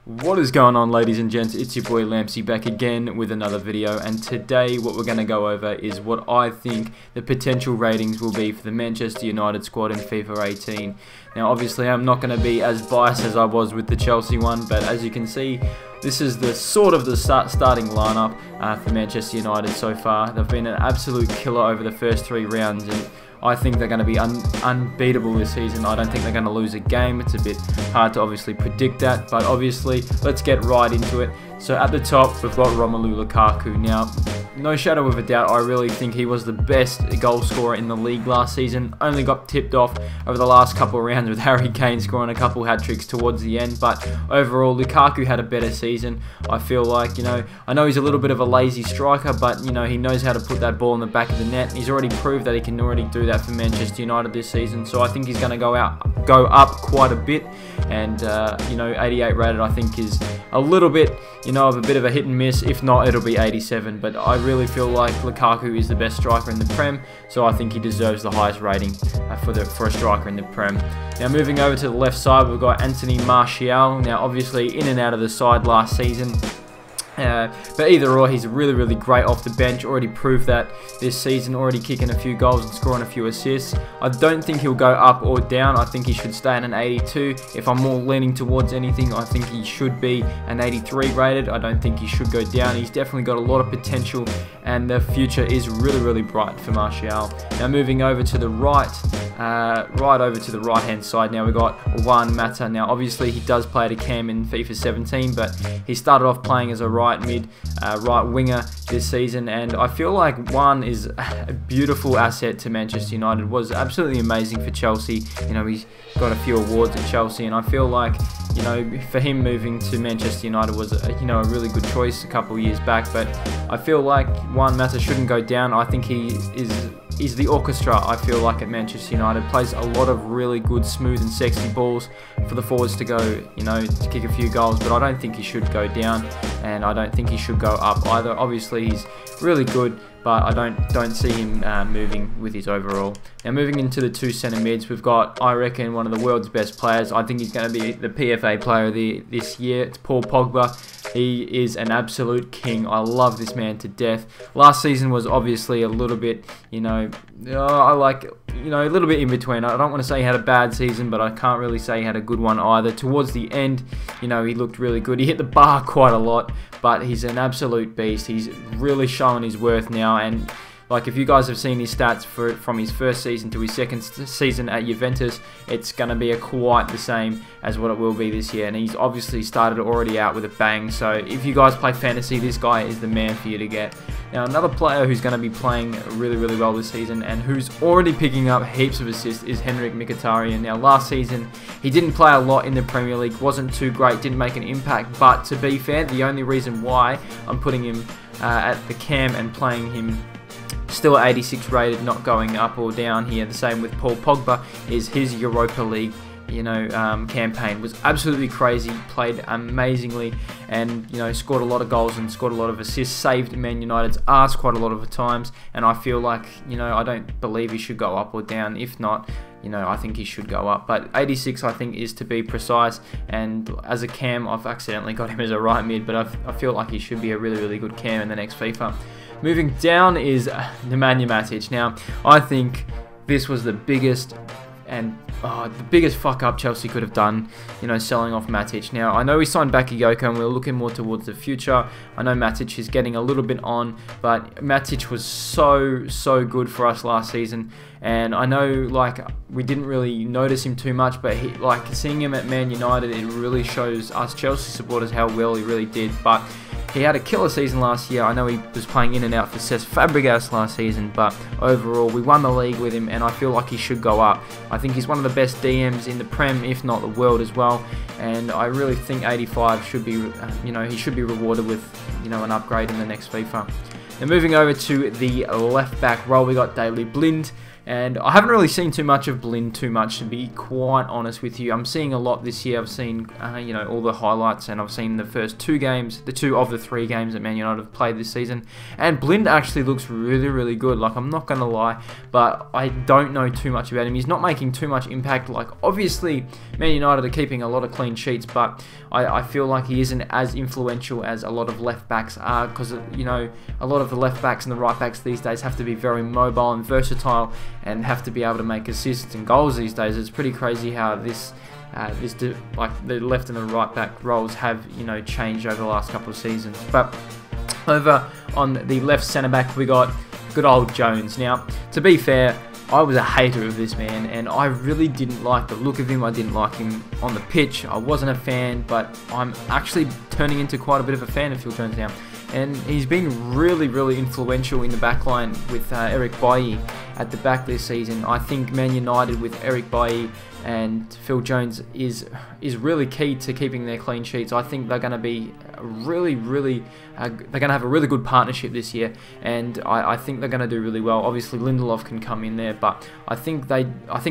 What is going on, ladies and gents? It's your boy Lampzy back again with another video, and today what we're going to go over is what I think the potential ratings will be for the Manchester United squad in FIFA 18. Now obviously I'm not going to be as biased as I was with the Chelsea one, but as you can see, this is the starting lineup for Manchester United so far. They've been an absolute killer over the first 3 rounds, and I think they're going to be unbeatable this season. I don't think they're going to lose a game. It's a bit hard to obviously predict that, but obviously let's get right into it. So at the top we've got Romelu Lukaku. Now, no shadow of a doubt, I really think he was the best goal scorer in the league last season. Only got tipped off over the last couple of rounds with Harry Kane scoring a couple hat-tricks towards the end, but overall Lukaku had a better season. I feel like, I know he's a little bit of a lazy striker, but he knows how to put that ball in the back of the net. He's already proved that he can already do that for Manchester United this season, so I think he's going to go up quite a bit. And 88 rated I think is a little bit of a bit of a hit and miss. If not, it'll be 87, but I really feel like Lukaku is the best striker in the Prem, so I think he deserves the highest rating for a striker in the Prem. Now moving over to the left side, we've got Anthony Martial. Now obviously in and out of the side last season, but either or, he's really great off the bench. Already proved that this season, already kicking a few goals and scoring a few assists. I don't think he'll go up or down. I think he should stay at an 82. If I'm more leaning towards anything, I think he should be an 83 rated. I don't think he should go down. He's definitely got a lot of potential, and the future is really bright for Martial. Now moving over to the right, over to the right hand side, now we've got Juan Mata. Now obviously he does play at a cam in FIFA 17, but he started off playing as a right winger this season, and I feel like Juan is a beautiful asset to Manchester United. Was absolutely amazing for Chelsea. He's got a few awards at Chelsea, and I feel like for him moving to Manchester United was a really good choice a couple of years back. But I feel like Juan Mata shouldn't go down. I think he is the orchestra, I feel like, at Manchester United. Plays a lot of really good, smooth and sexy balls for the forwards to go, to kick a few goals, but I don't think he should go down, and I don't think he should go up either. Obviously he's really good, but I don't see him moving with his overall. Now moving into the 2 centre mids, we've got, I reckon, one of the world's best players. I think he's going to be the PFA player of this year. It's Paul Pogba. He is an absolute king. I love this man to death. Last season was obviously a little bit, a little bit in between. I don't want to say he had a bad season, but I can't really say he had a good one either. Towards the end, he looked really good. He hit the bar quite a lot, but he's an absolute beast. He's really showing his worth now, and if you guys have seen his stats from his first season to his second season at Juventus, it's going to be quite the same as what it will be this year. And he's obviously started already out with a bang. So if you guys play fantasy, this guy is the man for you to get. Now another player who's going to be playing really well this season, and who's already picking up heaps of assists, is Henrik Mkhitaryan. Now last season he didn't play a lot in the Premier League, wasn't too great, didn't make an impact. But to be fair, the only reason why I'm putting him at the cam and playing him still at 86 rated, not going up or down here, the same with Paul Pogba, is his Europa League campaign was absolutely crazy. Played amazingly, and scored a lot of goals and scored a lot of assists, saved Man United's arse quite a lot of the times. And I feel like I don't believe he should go up or down. If not, I think he should go up, but 86 I think is, to be precise. And as a cam, I've accidentally got him as a right mid, but I feel like he should be a really good cam in the next FIFA. Moving down is Nemanja Matic. Now I think this was the biggest fuck up Chelsea could have done, selling off Matic. Now I know we signed Bakayoko and we're looking more towards the future. I know Matic is getting a little bit on, but Matic was so good for us last season, and I know we didn't really notice him too much, but seeing him at Man United, it really shows us Chelsea supporters how well he really did. But he had a killer season last year. I know he was playing in and out for Cesc Fabregas last season, but overall we won the league with him, and I feel like he should go up. I think he's one of the best DMs in the Prem, if not the world as well, and I really think 85 should be, he should be rewarded with, an upgrade in the next FIFA. Now moving over to the left back role, we got Daley Blind. And I haven't really seen too much of Blind to be quite honest with you. I'm seeing a lot this year. I've seen, you know, all the highlights, and I've seen the first 2 games, the 2 of the 3 games that Man United have played this season. And Blind actually looks really, really good. Like, I'm not going to lie, but I don't know too much about him. He's not making too much impact. Like, obviously, Man United are keeping a lot of clean sheets, but I feel like he isn't as influential as a lot of left backs are, because, you know, a lot of the left backs and the right backs these days have to be very mobile and versatile, and have to be able to make assists and goals these days. It's pretty crazy how like the left and the right back roles have, you know, changed over the last couple of seasons. But over on the left centre back, we got good old Jones. Now, to be fair, I was a hater of this man, and I really didn't like the look of him. I didn't like him on the pitch. I wasn't a fan, but I'm actually turning into quite a bit of a fan of Phil Jones now. And he's been really, really influential in the backline with Eric Bailly at the back this season. I think Man United with Eric Bailly and Phil Jones is really key to keeping their clean sheets. I think they're going to be really, they're going to have a really good partnership this year, and I think they're going to do really well. Obviously, Lindelof can come in there, but I think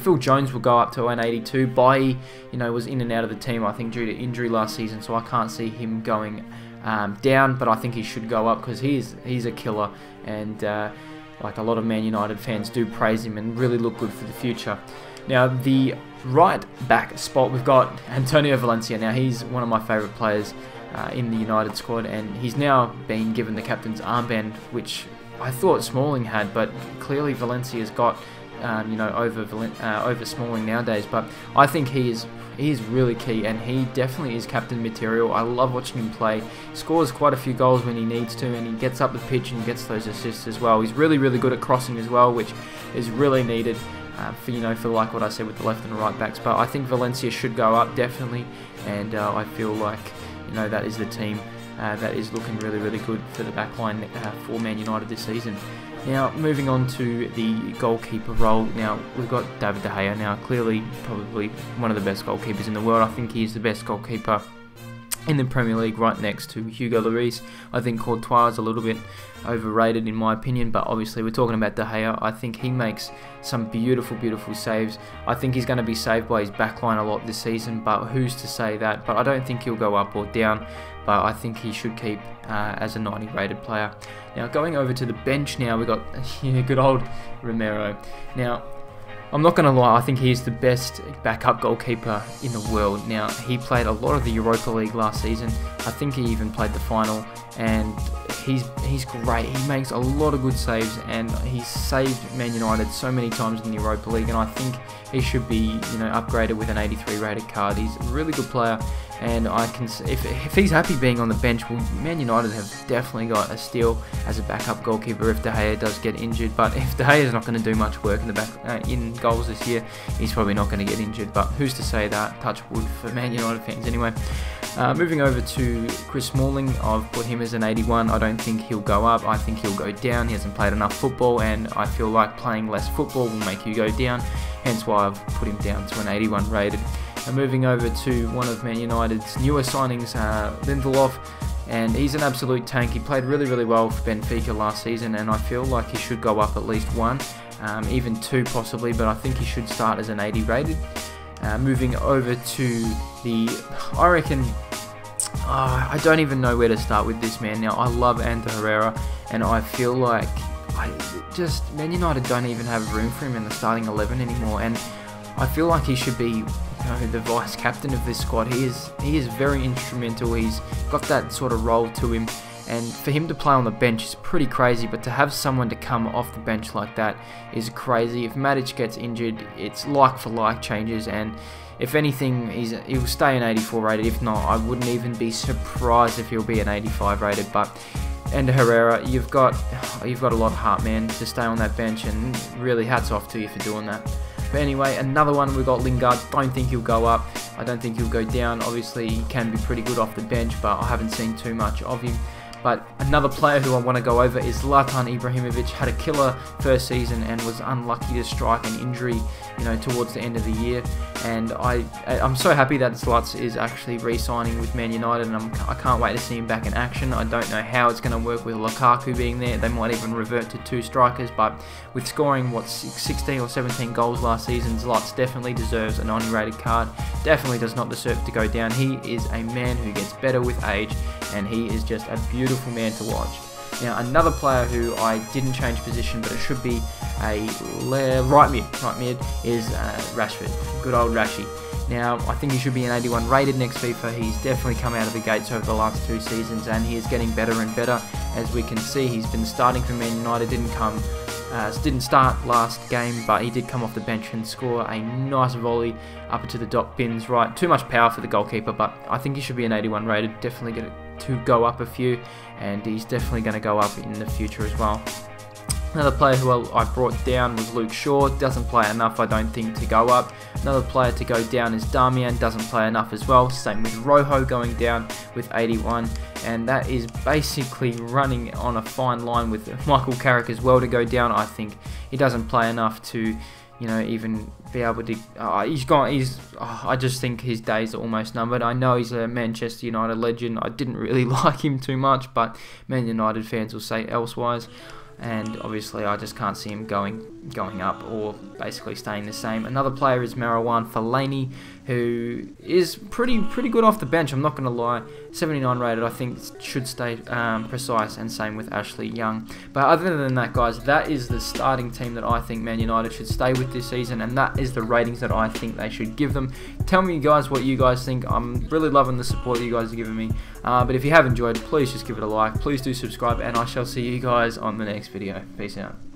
Phil Jones will go up to an 82. Bailly, you know, was in and out of the team, I think, due to injury last season, so I can't see him going down, but I think he should go up because he's a killer, and like a lot of Man United fans do praise him and really look good for the future. Now, the right back spot, we've got Antonio Valencia. Now, he's one of my favourite players in the United squad, and he's now been given the captain's armband, which I thought Smalling had, but clearly Valencia's got you know, over Smalling nowadays. But I think he is really key, and he definitely is captain material. I love watching him play. He scores quite a few goals when he needs to, and he gets up the pitch and gets those assists as well. He's really, really good at crossing as well, which is really needed for, you know, for like what I said with the left and the right backs. But I think Valencia should go up definitely, and I feel like, you know, that is the team that is looking really, really good for the backline for Man United this season. Now, moving on to the goalkeeper role. Now, we've got David De Gea. Now, clearly, probably one of the best goalkeepers in the world. I think he's the best goalkeeper in the Premier League, right next to Hugo Lloris. I think Courtois is a little bit overrated in my opinion, but obviously we're talking about De Gea. I think he makes some beautiful, beautiful saves. I think he's going to be saved by his backline a lot this season, but who's to say that? But I don't think he'll go up or down, but I think he should keep as a 90 rated player. Now, going over to the bench now, we got good old Romero. Now, I'm not going to lie, I think he's the best backup goalkeeper in the world. Now, he played a lot of the Europa League last season. I think he even played the final, and he's great. He makes a lot of good saves, and he's saved Man United so many times in the Europa League, and I think he should be, you know, upgraded with an 83 rated card. He's a really good player, and I can, if he's happy being on the bench, well, Man United have definitely got a steal as a backup goalkeeper if De Gea does get injured. But if De Gea is not going to do much work in the back in goals this year, he's probably not going to get injured. But who's to say that? Touch wood for Man United fans anyway. Moving over to Chris Smalling, I've put him as an 81. I don't think he'll go up. I think he'll go down. He hasn't played enough football, and I feel like playing less football will make you go down. Hence why I've put him down to an 81 rated. Moving over to one of Man United's newer signings, Lindelof, and he's an absolute tank. He played really, really well for Benfica last season, and I feel like he should go up at least 1, even 2 possibly, but I think he should start as an 80 rated. Moving over to the, I reckon, I don't even know where to start with this man. Now, I love Ander Herrera, and I feel like Man United don't even have room for him in the starting 11 anymore, and I feel like he should be, you know, the vice captain of this squad. He is very instrumental. He's got that sort of role to him, and for him to play on the bench is pretty crazy, but to have someone to come off the bench like that is crazy. If Matic gets injured, it's like for like changes, and if anything, he'll stay an 84 rated. If not, I wouldn't even be surprised if he'll be an 85 rated. But and Herrera, you've got a lot of heart, man, to stay on that bench, and really hats off to you for doing that. But anyway, another one, we got Lingard. Don't think he'll go up. I don't think he'll go down. Obviously, he can be pretty good off the bench, but I haven't seen too much of him. But another player who I want to go over is Zlatan Ibrahimovic. Had a killer first season and was unlucky to strike an injury, towards the end of the year. And I'm so happy that Zlatan is actually re-signing with Man United, and I can't wait to see him back in action. I don't know how it's going to work with Lukaku being there. They might even revert to 2 strikers, but with scoring 16 or 17 goals last season, Zlatan definitely deserves an underrated card. Definitely does not deserve to go down. He is a man who gets better with age, and he is just a beautiful man to watch. Now, another player who I didn't change position, but it should be a right mid is Rashford. Good old Rashi. Now, I think he should be an 81 rated next FIFA. He's definitely come out of the gates over the last 2 seasons, and he is getting better and better. As we can see, he's been starting for Man United. Didn't start last game, but he did come off the bench and score a nice volley up into the dot bins. Right, too much power for the goalkeeper, but I think he should be an 81 rated. Definitely going to go up a few, and he's definitely going to go up in the future as well. Another player who I brought down was Luke Shaw. Doesn't play enough, I don't think, to go up. Another player to go down is Damian. Doesn't play enough as well. Same with Rojo going down with 81. And that is basically running on a fine line with Michael Carrick as well to go down. I think he doesn't play enough to, even be able to. I just think his days are almost numbered. I know he's a Manchester United legend. I didn't really like him too much, but Man United fans will say elsewise. And obviously I just can't see him going up or basically staying the same. Another player is Marouane Fellaini, who is pretty good off the bench, I'm not going to lie. 79 rated, I think should stay precise, and same with Ashley Young. But other than that, guys, that is the starting team that I think Man United should stay with this season, and that is the ratings that I think they should give them. Tell me, guys, what you guys think. I'm really loving the support that you guys are giving me. But if you have enjoyed, please just give it a like. Please do subscribe, and I shall see you guys on the next video. Peace out.